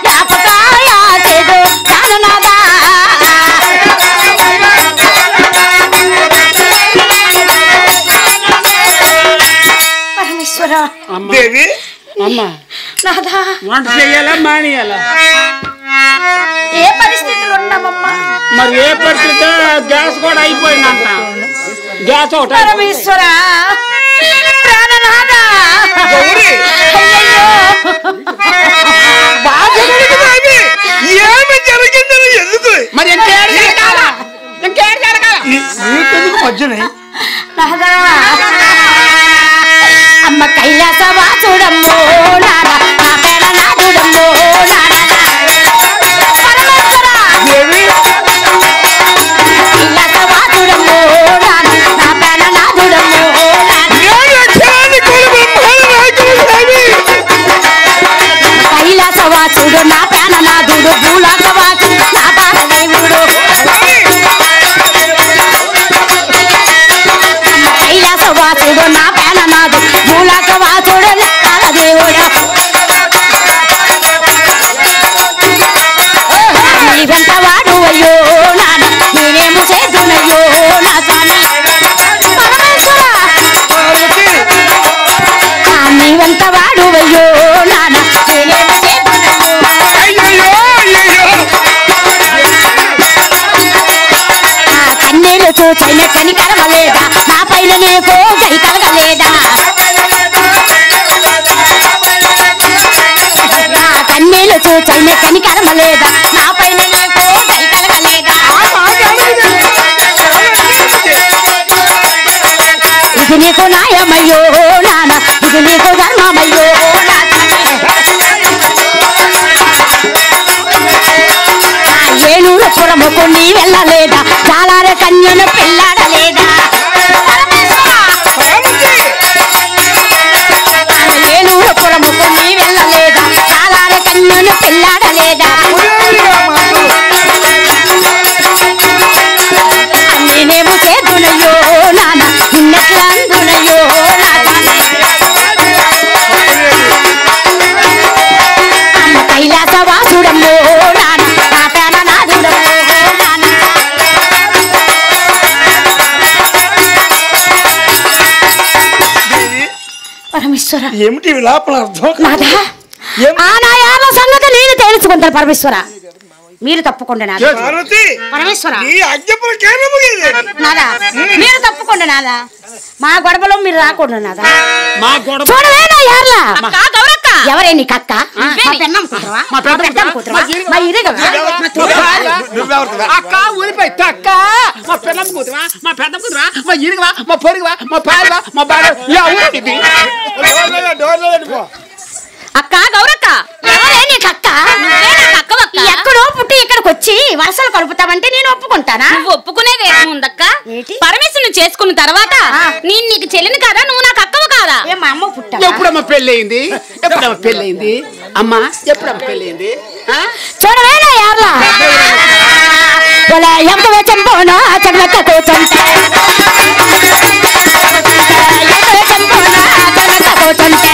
యాపకాయ చెడు కానదా పరమేశ్వర దేవి అమ్మా నాదా వంట చెయ్యాలా మానేయాలా ఏ పరిస్థితులు ఉన్నామమ్మా మరి ఏ పరిస్థితి గ్యాస్ కూడా అయిపోయిందంట గ్యాస్ ఒకటి పరమేశ్వర ప్రాణనాథ గౌరీ అయ్యయ్యో ఏమి జరిగిందని ఎందుకు మరి ఇంకేడు జరగాల ఇంకేడు జరగాల నీకెందుకు మధ్యనే నాదా అమ్మ కైలాసవా చూడమ్మో నాదా నా పేర నాదుడమ్మో నాదా పరమేశ్వర దేవి కైలాసవా చూడమ్మో నాదా నా పేర నాదుడమ్మో కైలాసవా చూడు నా పేర నాదుడు భూలోకవా నా బాల దేవుడు కైలాసవాసుడు నా పేననాథు భూలోకవాసుడు నా దేవుడు నీ వెంట వాడు అయ్యో నాన్న నేనేమో చేతునయ్యో నా స్వామి పరమేశ్వర నీ వెంట వాడు అయ్యో నాన్న నేనేమో చేతునయ్యో కన్నీళ్ళు చూచైన కనికరమలేదా నా పైన నీకు గై కలగలేదా నా కన్నీళ్ళు చూచైన కనికరమలేదా నా పైన నీకు గై కలగలేదా ఇది నీకు న్యాయమయ్యో నాన్న ఇది నీకు ధర్మమయ్యో ఏలూరు పురముకు నీ వెళ్ళలేదా చాలార కన్యను పెళ్ళాడలేదా ఏలూరు కైలాసవాసుడమ్మో నాన్న నా ప్రాణనాథుడమ్మో నాన్న. పరమేశ్వర ఏమిటి విలాపన అర్థం? నాదా ఆ నా యాభ సంగతి నేను తెలుసుకుంటాను పరమేశ్వర. మీరు తప్పకుండా నాదా. పార్వతి పరమేశ్వర ఈ అజ్ఞపురకేనము ఇది. నాదా మీరు తప్పకుండా నాదా. మా గొడవలో మీరు రాకూడదు నాదా. మా గొడవ చూడవే నా యార్లా అక్క గౌరక్క ఎవరే నీకు అక్క? మా పెన్నమ్మ కూతురువా? మా పెద్దమ్మ కూతురువా? మా ఇరేగవా? అక్క ఊరిపోయి అక్క మా పిల్లమ్మ కూతురా మా పెద్ద కూతురా మా ఇరుగువా మా పొరుగువా మా పాయవా మా బాగా అక్క గౌరక్క ఎవరే నీకు అక్క? నువ్వే నాకు అక్కవక్క. ఎక్కడో పుట్టి ఇక్కడికి వచ్చి వరసలు కలుపుతావంటే నేను ఒప్పుకుంటానా? నువ్వు ఒప్పుకునేది ఏముందక్క? ఏంటి? పరమేశ్వరుని చేసుకున్న తర్వాత నేను నీకు చెల్లిని కాదా, నువ్వు నాకు అక్కవు కాదా? ఏ మా అమ్మ పుట్టా? ఎప్పుడమ్మ పెళ్ళయింది? ఎప్పుడమ్మ పెళ్ళయింది అమ్మా? ఎప్పుడమ్మ పెళ్ళయింది? చూడవే నా యార్లా ఎంత చెంపోనా చంద్రక్క కూర్చుంటే చంద్రక్క కూర్చుంటే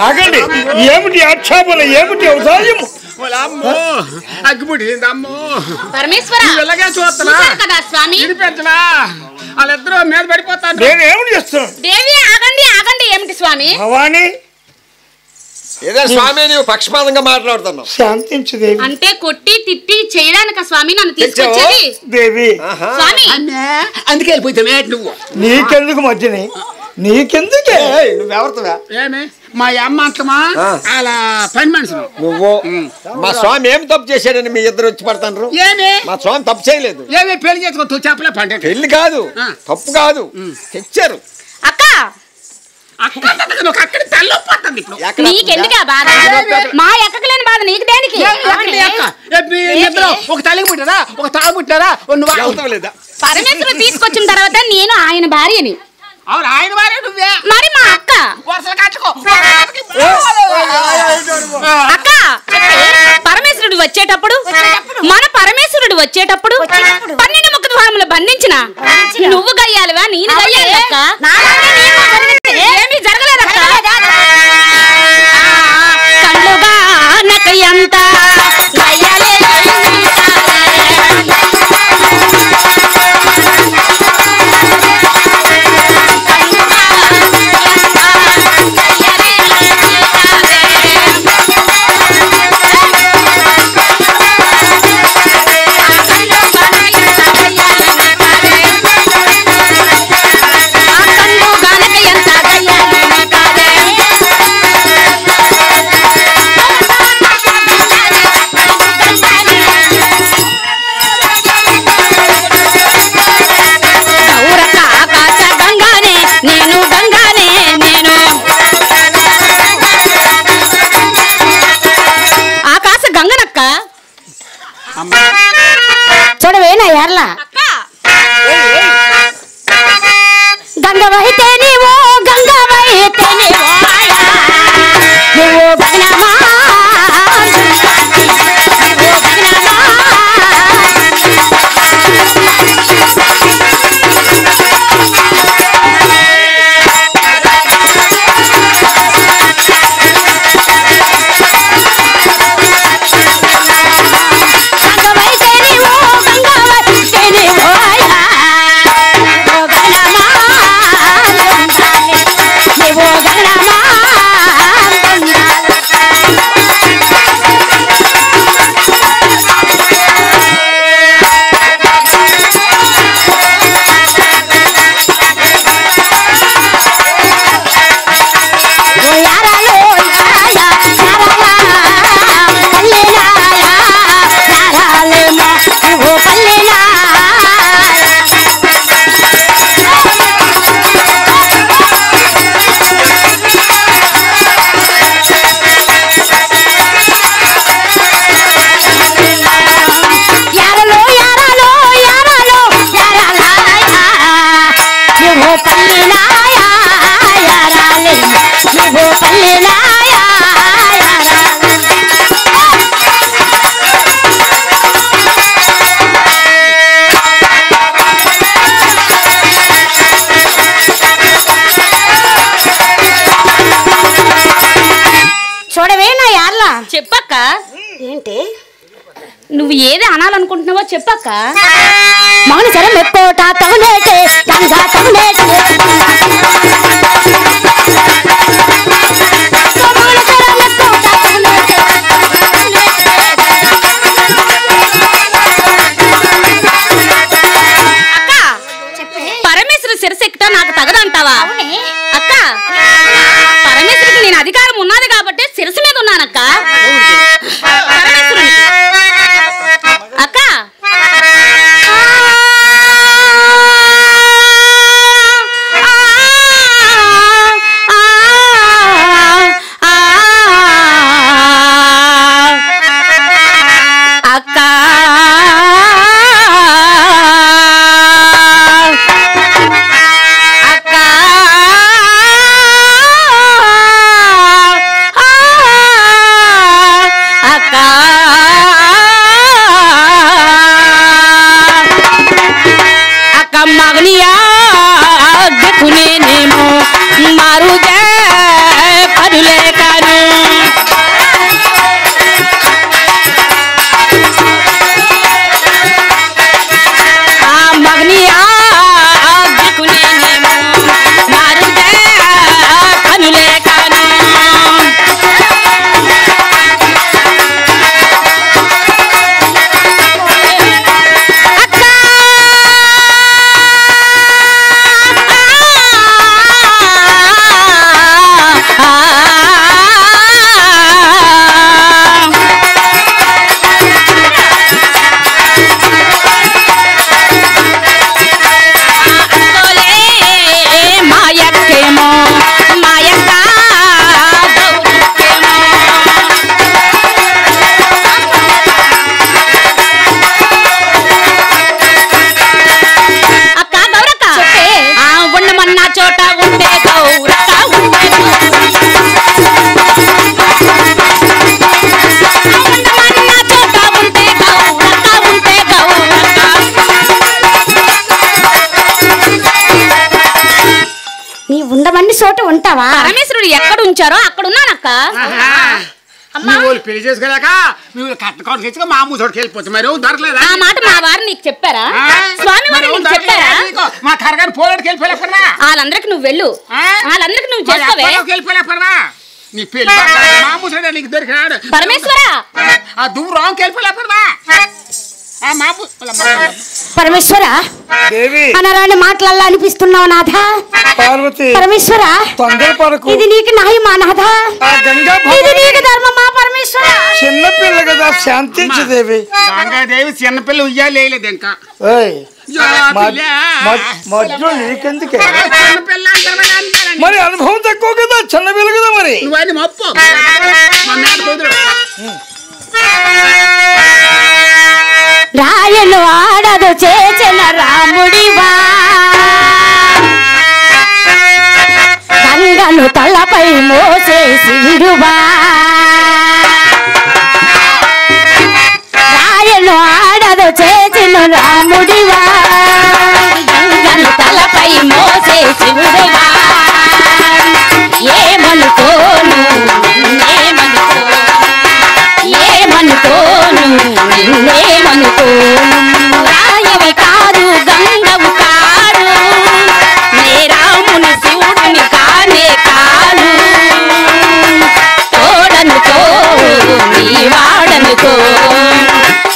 ఆగండి. ఏమిటి ఆక్షేపణ? ఏమిటి ఔదార్యము? అగ్గిపుట్టింది అమ్మో. పరమేశ్వర ఇలాగే చూస్తున్నా చూశారు కదా స్వామి. పెంచనా వాళ్ళిద్దరూ మీద పడిపోతాను. నేను ఏమిటి చేస్తున్నాను? దేవి ఆగండి ఆగండి. ఏమిటి స్వామి? భవాని ఏదో స్వామి నువ్వు పక్షపాతంగా మాట్లాడుతున్నావు. శాంతించు దేవి. అంటే కొట్టి తిట్టి చేయడానిక స్వామి నన్ను తీసుకొచ్చేది? దేవి స్వామి అందుకే వెళ్ళిపోతామే నువ్వు. నీకెందుకు మధ్యని? నీకెందుకే? నువ్వెవరుతువా? ఏమి మా అమ్మ అంటమా అలా పని మనిషి నువ్వు మా స్వామి ఏం తప్పు చేశాడని మీ ఇద్దరు వచ్చి పడతాను. ఏమి మా స్వామి తప్పు చేయలేదు. ఏమి పెళ్లి చేసుకో చెప్పలే పంట పెళ్లి కాదు, తప్పు కాదు, తెచ్చారు. అక్క అక్కడ తల్లో పట్టండి ఇప్పుడు. నీకెందుకు ఆ బాధ? మా ఎక్కకు లేని బాధ నీకు దేనికి? ఒక తల్లికి పుట్టారా ఒక తాగు పుట్టారా నువ్వు లేదా? పరమేశ్వరుడు తీసుకొచ్చిన తర్వాత నేను ఆయన భార్యని. అవును ఆయన వారే నువ్వే మరి మా అక్క వరుసలు కట్టుకో. అక్క పరమేశ్వరుడు వచ్చేటప్పుడు మన పరమేశ్వరుడు వచ్చేటప్పుడు 12 ముఖ ద్వారములు బంధించిన నువ్వు గయ్యాలివా నేను గయ్యాలి అక్క? ఏమీ జరగలేదక్క. కళ్ళుగా నకయంత గయ్యాలే కన్ను చూడవే నా యార్ల. చెప్పక్క. ఏంటి నువ్వు ఏది అనాలనుకుంటున్నావో చెప్పక్క. మౌని సరే మెప్పోట తగునేటే గంగా తగునేటే పరమేశ్వరి శిరశక్త నాకు తగదంటావా? అక్క పరమేశ్వరికి నేను అధికారం ఉన్నది కాబట్టి శిరసు మీద ఉన్నానక్క. పరమేశ్వరునికి అక్క చోట ఉంటావా? పరమేశ్వరుడు ఎక్కడ ఉంచారో అక్కడ ఉన్నానక్క. పెళ్లి చేసుకోలేక కట్టుకోవడానికి మా అమ్మ చోటుకి వెళ్ళిపోతుంది. మరి దొరకలేదా? ఆ మాట మా వారు నీకు చెప్పారా? స్వామి వారు నీకు చెప్పారా? మా కరగాని పోరాడికి వెళ్ళిపోలేకరా? వాళ్ళందరికి నువ్వు వెళ్ళు, వాళ్ళందరికి నువ్వు చేసుకోవే. వెళ్ళిపోలేకరా నీ పెళ్లి మా అమ్మ చోట నీకు దొరికినాడు. పరమేశ్వరా ఆ దూరం వెళ్ళిపోలేకరా? పరమేశ్వర అనరాని మాటలల్లా అనిపిస్తున్నావు నాథ. పార్వతి పరమేశ్వర తొందరపడకు. ఇది నీకు న్యాయమా నాథ? ఇది నీకు ధర్మమా పరమేశ్వర? చిన్నపిల్ల కదా శాంతించు దేవి. గంగాదేవి చిన్నపిల్ల ఉయ్యాలేదు ఇంకా. మధ్యలో నీకెందుకే? మరి అనుభవం తక్కువ కదా, చిన్నపిల్ల కదా. మరి నువ్వు మొప్పు రాయను ఆడదు చేసిన రాముడివా, గంగను తలపై మోసే శివుడువా. రాయను ఆడదు చేసిన రాముడివా, గంగను తలపై మోసే శివుడువా. ఏమనుకోను రాయవి కాదు గంగవు కాదు, నే రాముని శివుడిని కానే కాదు. తోడనుకో నీ వాడనుకో,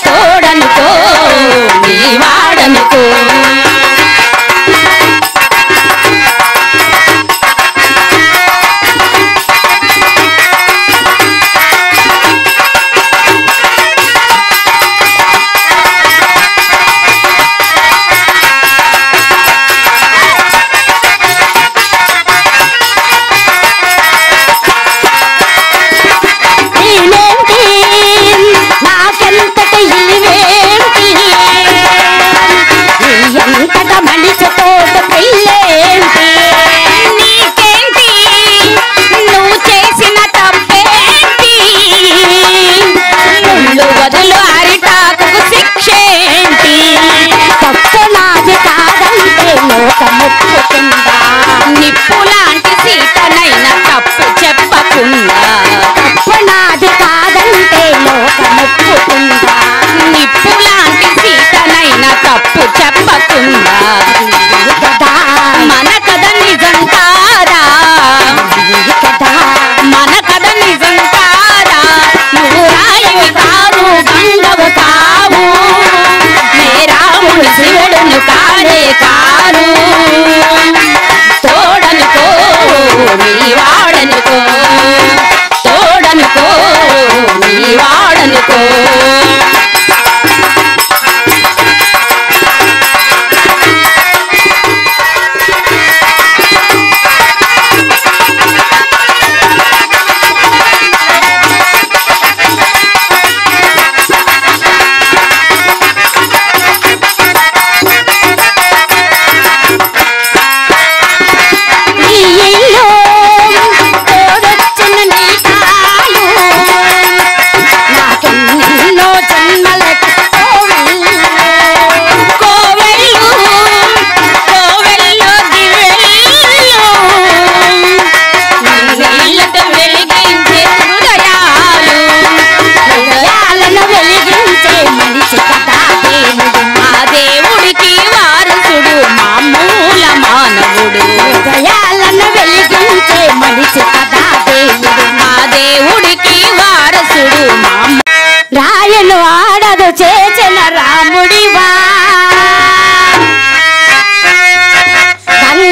తోడనుకో నీ వాడ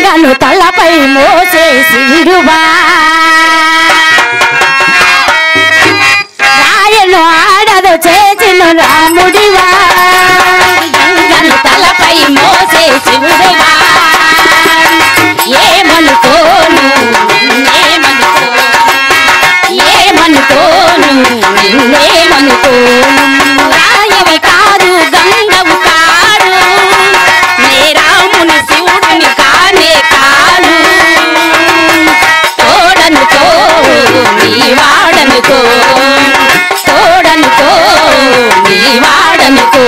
గంగను తలపై మోసే శివుడువా రాయను ఆడదు చేసిన రాముడివా గంగను తలపై మోసే శివుడువా ఏమనుకోను రాయవి కాదు గంగవు కాదు నే రాముని శివుడిని కానే కాను తోడనుకో నీ వాడనుకో తోడనుకో నీ వాడనుకో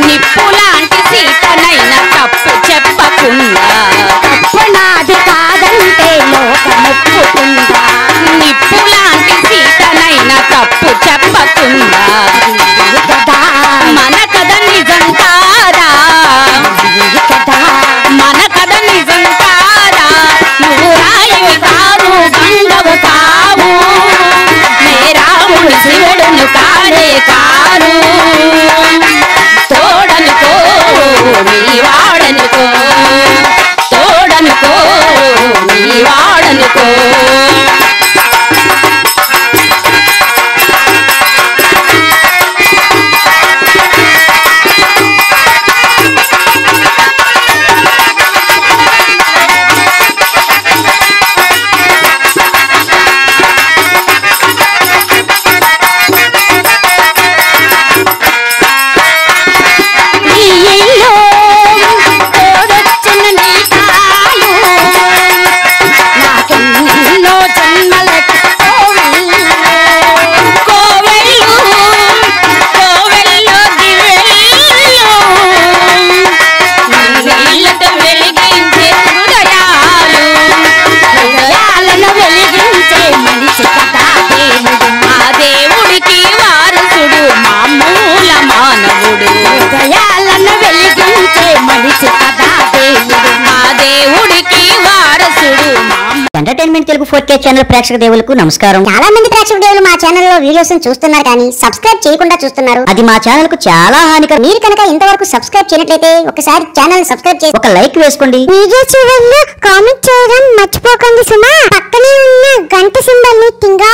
నిప్పులాంటి సీతనైనా తప్పు చెప్పకుండా తప్పనాది కాదంటే లోకముప్పుకుందా నిప్పులాంటి సీతనైనా తప్పు చెప్పకుండా మన కథ నిజం కాదా మన కథ నిజం కాదా నువ్వు రాయవి కాదు గంగవు కావు నే రాముడు శివుడును కానే కాను తోడనుకో నీ వాడనుకో తోడనుకో నీ వాడనుకో ఎంటర్టైన్మెంట్ తెలుగు 4K ఛానల్ ప్రేక్షక దేవులకు నమస్కారం. చాలా మంది ప్రేక్షక దేవులు మా ఛానల్ లో వీడియోస్ చూస్తున్నారు కానీ సబ్స్క్రైబ్ చేయకుండా చూస్తున్నారు. అది మా ఛానల్ కు చాలా హానికరం. మీరు కనుక ఇంతవరకు సబ్స్క్రైబ్ చేయనట్లయితే ఒకసారి ఛానల్ సబ్స్క్రైబ్ చేసి ఒక లైక్ వేసుకోండి. వీడియో చివరిలో కామెంట్ చేయడం మర్చిపోకండి సుమా. పక్కనే ఉన్న గంట సింబల్ ని టింగా